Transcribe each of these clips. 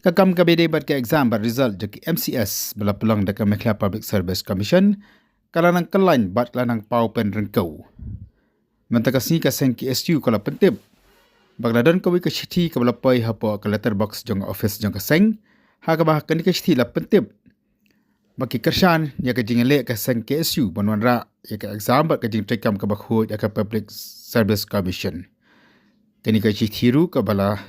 Kakam kabede bat ke exam bat result jeki MCS bela pelang dekat Mekla Public Service Commission kalanang kelain bat lanang pau pen rengkau. Mentakasi ka seng KSU kala pentip. Bagladan kawi ka chithi ka bela pai hapo ka letterbox jong office jong ka seng ha ka bah kan ka chithi la pentip. Baki kershan ya ka jingale ka seng KSU banwan ra ya ka exam bat ka jing tekam ka bakhu ya ka Public Service Commission. Kini ka chithi ru ka bala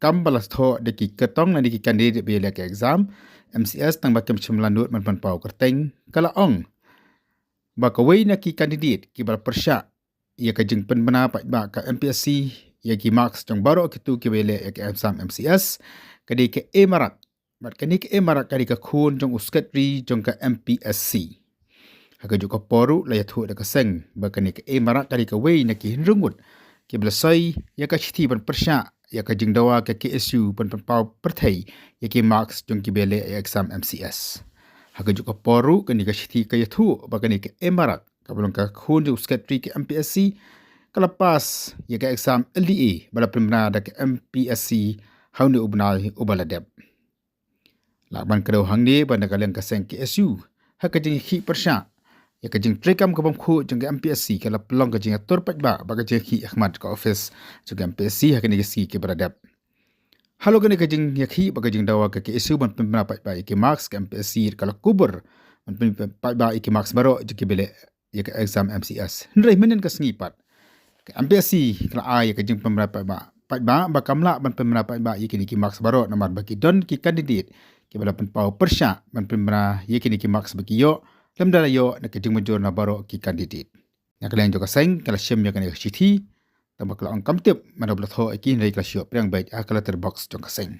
kam balas tho deki ketong na deki kandidat bila ke exam MCS tang bakem chimlanut man pan pau kerteng kala ong bakawai na ki kandidat ki bal persya ia ka jing pen bana pa ka MPSC ia ki marks jong baro kitu ki bele ke exam MCS kadi ke emarat bat kani ke emarat kadi ka khun jong uskatri jong ka MPSC haga juga poru la ya thu da ka seng bakani ke emarat kadi ka wei na ki hinrungut ki belasai ia ka chithi ban persya ya ka jing dawa ke KSU pen pau perthai ya ki marks jong ki bele exam MCS haga juga poru kani ka chithi ka yathu bakani ke emarat ka belum ka khun ju secretary ke MPSC kalapas ya ka exam LDA bala pemna da ke MPSC hauni ubnai ubaladep lakban kado hangni ban ka leng ka seng KSU haga jing hi persya ya ka jing trekam ka bam khu jong MPSC kala pelong ka jing atur pat ba ka jing hi ahmad ka office jong MPSC ha kani si ke beradab halo kani ka jing ya hi ba ka jing dawa ka KSU ban pemna pat ba ke marks ka MPSC kala kubur ban pat ba ke marks baro jiki bele ya ka exam MCS ndrai menen ka sngipat ka MPSC kala ya ka jing pemna pat ba kamla ban pemna pat ba ki marks baro namar bagi don ki kandidat ki bala pen pau persya ban pemna ki marks bagi yo lemdala yo na kejing major na baro ki kandidat. Nakalayan jo kaseng kala syem ya kani chithi tambah kala ang kamtip mana belat ho aki nai kala syop yang baik akala terbox jong kaseng.